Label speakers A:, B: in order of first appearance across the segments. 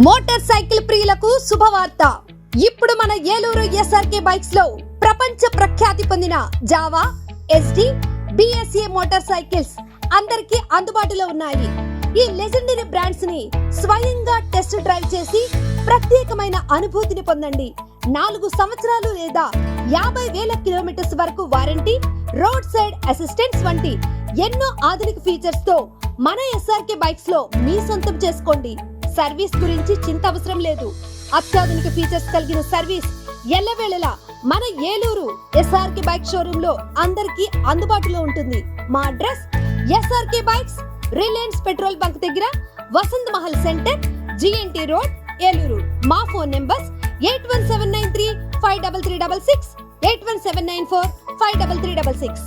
A: Motor cycle ప్రియులకు శుభవార్త. ఇప్పుడు మన ఏలూరు ఎస్ఆర్కే బైక్స్ లో ప్రపంచ ప్రఖ్యాతి పొందిన Java, SD, BSA motor cycles అందరికీ అందుబాటులో ఉన్నాయి. ఈ లెజెండరీ బ్రాండ్స్ ని స్వయంగా టెస్ట్ డ్రైవ్ చేసి ప్రత్యేకమైన అనుభూతిని పొందండి. 4 సంవత్సరాలు లేదా 50,000 కిలోమీటర్స్ వరకు వారంటీ, రోడ్ సైడ్ అసిస్టెంట్స్ వంటి ఎన్నో ఆధునిక ఫీచర్స్ తో మన ఎస్ఆర్కే బైక్స్ లో మీ సొంతం చేసుకోండి. సర్వీస్ గురించి చింత అవసరం లేదు. అత్యాధునిక ఫీచర్స్ కలిగిన సర్వీస్ ఎల్లవేళలా మన ఏలూరు ఎస్ఆర్కే బైక్ షోరూమ్ లో అందరికీ అందుబాటులో ఉంటుంది. మా address SRK Bikes, Reliance petrol bunk దగ్గర, Vasanth Mahal centre, GNT road, Eluru. మా phone numbers 8179353366, 8179453366.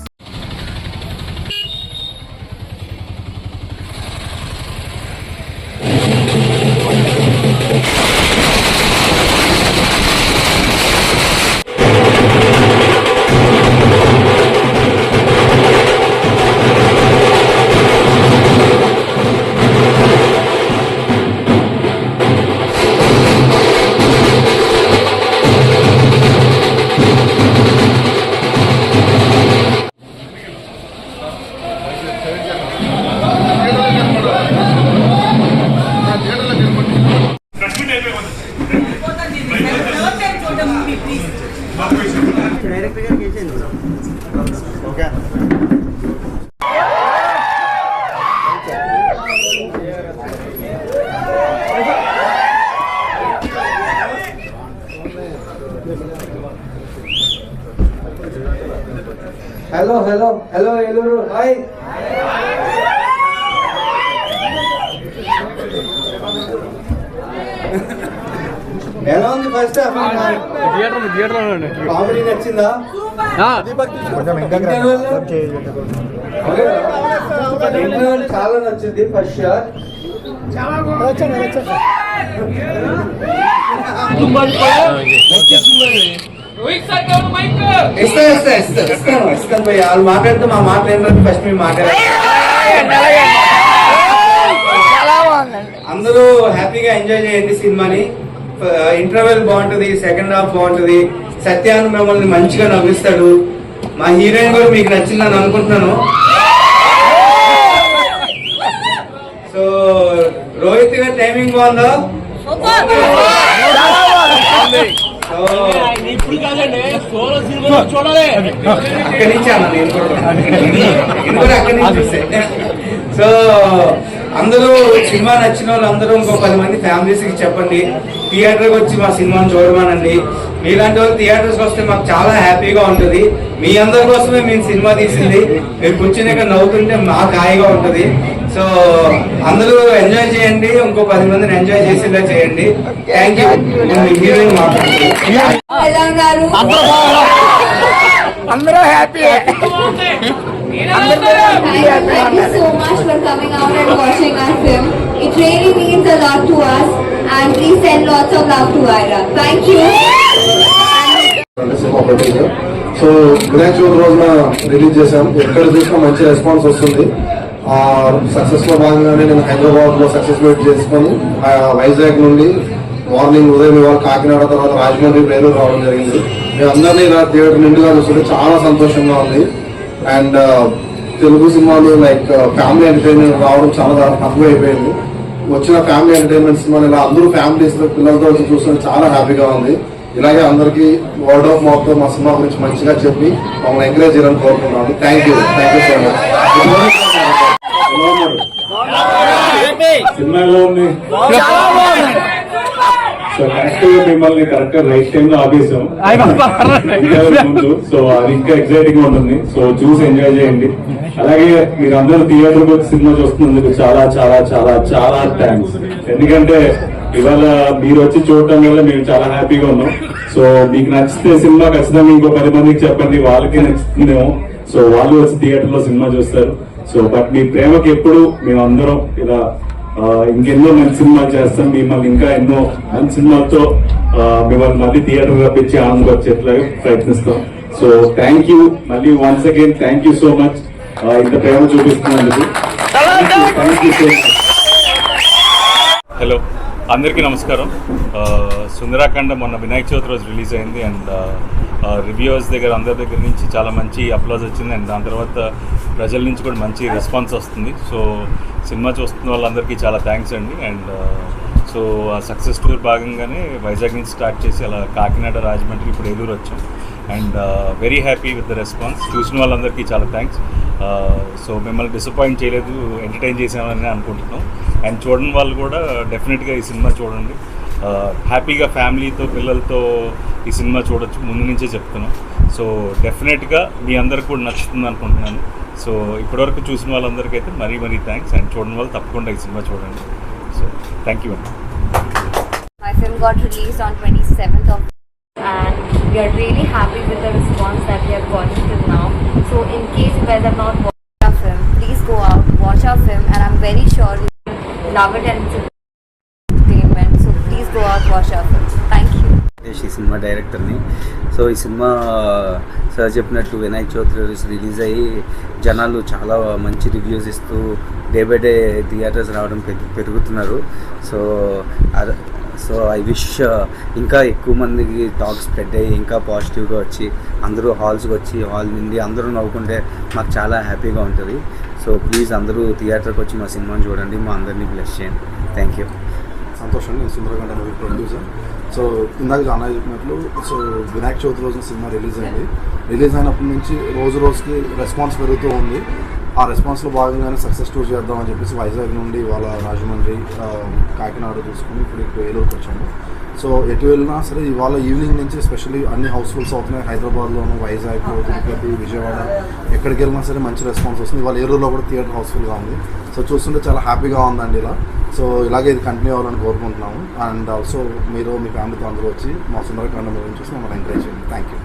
B: Hello, Eluru. Hi. ఎలా ఉంది ఫస్ట్ హాఫ్? కామెడీ నచ్చిందా? ఇంటర్వెల్ చాలా నచ్చింది. ఫస్ట్ షాట్ ఇస్తాను భయ్య. వాళ్ళు మాట్లాడితే మా మాట ఏంటంటే ఫస్ట్ మేము మాట్లాడాలి. అందరూ హ్యాపీగా ఎంజాయ్ చేయండి సినిమాని. ఇంటర్వెల్ బాగుంటది, సెకండ్ హాఫ్ బాగుంటది. సత్యాన్ని మిమ్మల్ని మంచిగా నవ్విస్తాడు. మా హీరోయిన్ కూడా మీకు నచ్చిందని అనుకుంటున్నాను. సో రోహిత్ గారి టైమింగ్ బాగుందా? అక్కడి నుంచి అన్న నేను కూడా అక్కడి నుంచి చూస్తే. సో అందరూ సినిమా నచ్చిన వాళ్ళు అందరూ ఇంకో 10 మంది ఫ్యామిలీస్ కి చెప్పండి, థియేటర్కి వచ్చి మా సినిమాని చూడమనండి. మీలాంటి వాళ్ళు థియేటర్స్ వస్తే మాకు చాలా హ్యాపీగా ఉంటుంది. మీ అందరి కోసమే మేము సినిమా తీసింది. మీరు కూర్చుని ఇక్కడ నవ్వుతుంటే మాకు హాయిగా ఉంటుంది. సో అందరూ ఎంజాయ్ చేయండి, ఇంకో 10 మందిని ఎంజాయ్ చేసేలా చేయండి. Thank you. హీరోయిన్ మాట్లాడుతుంది. అందరూ happy.
C: Thank you so much for coming out and watching our film. It really means a lot to us, and please send lots of love to Ira. Thank you.
D: So Vinayaka Chavithi రోజున release చేశాం. ఎక్కడ చూసినా మంచి response వస్తుంది. Success లో భాగంగానే నేను హైదరాబాద్ లో సక్సెస్ మీట్ చేసుకొని వైజాగ్ నుండి మార్నింగ్ ఉదయం ఇవాళ కాకినాడ, తర్వాత రాజమండ్రి, ఏలూరు రావడం జరిగింది. మేము అందరినీ ఇలా థియేటర్ నిండుగా చూస్తుంటే చాలా సంతోషంగా ఉంది. అండ్ తెలుగు సినిమాలు లైక్ ఫ్యామిలీ ఎంటర్టైన్మెంట్ రావడం చాలా తక్కువ అయిపోయింది. వచ్చిన ఫ్యామిలీ ఎంటర్టైన్మెంట్ సినిమాలు ఇలా అందరూ ఫ్యామిలీస్ పిల్లలతో వచ్చి చూస్తుంటే చాలా హ్యాపీగా ఉంది. ఇలాగే అందరికీ వర్డ్ ఆఫ్ మౌత్ తో మా సినిమా గురించి మంచిగా చెప్పి మమ్మల్ని ఎంకరేజ్ చేయాలని కోరుకుంటున్నాను. Thank you so much.
E: సినిమాలో ఉంది. సో కరెక్ట్ గా మిమ్మల్ని కరెక్ట్ గా రైట్ టైం లో ఆపేసాం ముందు. సో అది ఇంకా ఎక్సైటింగ్ గా ఉంటుంది. సో చూసి ఎంజాయ్ చేయండి. అలాగే మీరు అందరూ థియేటర్ వచ్చి సినిమా చూస్తున్నందుకు చాలా చాలా చాలా చాలా థ్యాంక్స్. ఎందుకంటే ఇవాళ మీరు వచ్చి చూడటం వల్ల మేము చాలా హ్యాపీగా ఉన్నాం. సో మీకు నచ్చితే సినిమా ఖచ్చితంగా ఇంకో 10 మందికి చెప్పండి, వాళ్ళకి నచ్చుతుందేమో. సో వాళ్ళు వచ్చి థియేటర్ లో సినిమా చూస్తారు. సో బట్ మీ ప్రేమకి ఎప్పుడు మేము అందరం ఇలా ఇంకెన్నో మంచి సినిమాలు చేస్తాం. మిమ్మల్ని ఇంకా ఎన్నో మంచి సినిమాలతో మిమ్మల్ని మళ్ళీ థియేటర్ రప్పించి ఆనందం వచ్చేట్లాగా ప్రయత్నిస్తాం. సో థ్యాంక్ యూ మళ్ళీ once again. Thank you so much ఇంత ప్రేమ చూపిస్తున్నందుకు. Thank you so much.
F: Hello,
E: అందరికీ నమస్కారం. సుందరాఖండ మొన్న వినాయక చవితి రోజు రిలీజ్ అయింది అండ్ రివ్యూవర్స్ దగ్గర అందరి దగ్గర నుంచి చాలా మంచి అప్లాజ్ వచ్చింది అండ్ దాని తర్వాత ప్రజల నుంచి కూడా మంచి రెస్పాన్స్ వస్తుంది. సో సినిమా చూస్తున్న వాళ్ళందరికీ చాలా థ్యాంక్స్ అండి. అండ్ సో ఆ సక్సెస్ టూర్ భాగంగానే వైజాగ్ నుంచి స్టార్ట్ చేసి అలా కాకినాడ, రాజమండ్రి, ఇప్పుడు ఏలూరు వచ్చాం and very happy with the response. చూసిన వాళ్ళందరికీ చాలా థ్యాంక్స్. సో మిమ్మల్ని డిసప్పాయింట్ చేయలేదు, ఎంటర్టైన్ చేసామని అనుకుంటున్నాం. అండ్ చూడని వాళ్ళు కూడా డెఫినెట్గా ఈ సినిమా చూడండి. హ్యాపీగా ఫ్యామిలీతో, పిల్లలతో ఈ సినిమా చూడొచ్చు, ముందు నుంచే చెప్తున్నాం. సో డెఫినెట్గా మీ అందరికి కూడా నచ్చుతుంది అనుకుంటున్నాను. సో ఇప్పటివరకు చూసిన వాళ్ళందరికీ అయితే మరీ థ్యాంక్స్. అండ్ చూడని వాళ్ళు తప్పకుండా ఈ సినిమా చూడండి. సో థ్యాంక్ యూ అండి.
C: My film got released on 27th of and we are really happy with the response that we have gotten till now. So in case you guys have not watched our film, please go out, watch our film, and I'm very sure you will love it and it's entertainment. So please go out, watch our film. Thank you.
F: ఈ cinema డైరెక్టర్ని. So ఈ cinema sir చెప్పినట్టు వినాయక చవితి రోజు release అయ్యి జనాలు చాలా మంచి reviews ఇస్తూ డే బై డే థియేటర్స్ రావడం పెరుగుతున్నారు. సో ఐ విష్ ఇంకా ఎక్కువ మందికి టాక్ స్ప్రెడ్ అయ్యి ఇంకా పాజిటివ్గా వచ్చి అందరూ హాల్స్కి వచ్చి హాల్ నుండి అందరూ నవ్వుకుంటే మాకు చాలా హ్యాపీగా ఉంటుంది. సో ప్లీజ్ అందరూ థియేటర్కి వచ్చి మా సినిమాని చూడండి, మా అందరినీ బ్లెస్ చేయండి. Thank you.
D: సంతోషం. నేను సుందరకాండ మూవీ ప్రొడ్యూసర్. సో ఇందాక జానా చెప్పినట్లు సో వినాయక చవితి రోజున సినిమా రిలీజ్ అయింది. రిలీజ్ అయినప్పటి నుంచి రోజుకి రెస్పాన్స్ పెరుగుతూ ఉంది. ఆ రెస్పాన్స్లో భాగంగానే సక్సెస్ టూర్ చేద్దామని చెప్పేసి వైజాగ్ నుండి వాళ్ళ రాజమండ్రి, కాకినాడ చూసుకుని ఇప్పుడు ఏలూరుకి వచ్చాము. సో ఎటు వెళ్ళినా సరే ఇవాళ ఈవినింగ్ నుంచి ఎస్పెషల్లీ అన్ని హౌస్ఫుల్స్ అవుతున్నాయి. హైదరాబాద్లోను, వైజాగ్, తిరుపతి, విజయవాడ ఎక్కడికి వెళ్ళినా సరే మంచి రెస్పాన్స్ వస్తుంది. ఇవాళ ఏలూరులో కూడా థియేటర్ హౌస్ఫుల్గా ఉంది. సో చూస్తుంటే చాలా హ్యాపీగా ఉందండి ఇలా. సో ఇలాగే ఇది కంటిన్యూ అవ్వాలని కోరుకుంటున్నాము. అండ్ ఆల్సో మీరు మీ ఫ్యామిలీతో అందరూ వచ్చి మా సుందరకాండ మూవీని చూసి మమ్మల్ని ఎంకరేజ్ చేయండి. Thank you.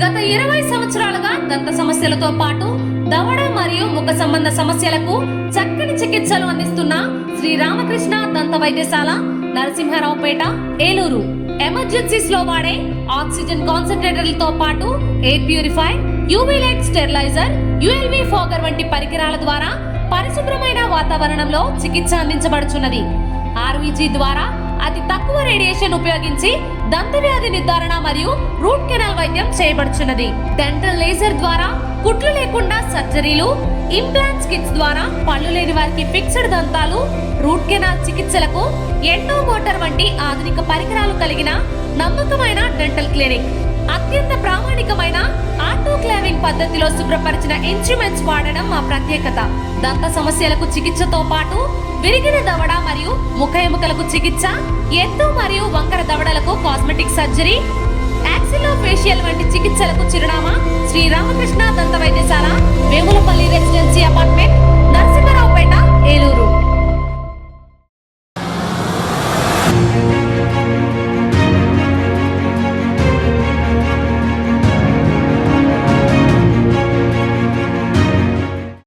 G: గత 20 సంవత్సరాలుగా దంత సమస్యలతో పాటు దవడ మరియు ముఖ సంబంధ సమస్యలకు చక్కని చికిత్సలు అందిస్తున్న శ్రీ రామకృష్ణ దంత వైద్యశాల, నరసింహారావుపేట, ఏలూరు. ఎమర్జెన్సీస్ లో వాడే ఆక్సిజన్ కాన్సంట్రేటర్లతో పాటు air purifier, UV light steriliser, ULV fogger వంటి పరికరాల ద్వారా పరిశుభ్రమైన వాతావరణంలో చికిత్స అందించబడుచున్నది. ఆర్వీజీ ద్వారా అతి తక్కువ రేడియేషన్ ఉపయోగించి దంత వ్యాధి నిర్ధారణ మరియు రూట్ కెనాల్ వైద్యం చేయబడుచున్నది. డెంటల్ లేజర్ ద్వారా కుట్లు లేకుండా సర్జరీలు, ఇంప్లాంట్స్ కిట్స్ ద్వారా పళ్ళు లేని వారికి ఫిక్స్డ్ దంతాలు, రూట్ కెనాల్ చికిత్సలకు ఎండో మోటార్ వంటి ఆధునిక పరికరాలు కలిగిన నమ్మకమైన డెంటల్ క్లినిక్. అత్యంత ప్రామాణికమైన ఆటోక్లావింగ్ పద్ధతిలో శుభ్రపరిచిన ఇన్స్ట్రుమెంట్స్ వాడడం మా ప్రత్యేకత. దంత సమస్యలకు చికిత్సతో పాటు విరిగిన దవడ మరియు ముఖ ఎముకలకు చికిత్స, ఎత్తు మరియు వంకర దవడలకు కాస్మెటిక్ సర్జరీ, యాక్సిలోఫేషియల్ వంటి చికిత్సలకు చిరునామా శ్రీ రామకృష్ణ దంత వైద్యశాల, వేములపల్లి రెసిడెన్సీ అపార్ట్మెంట్,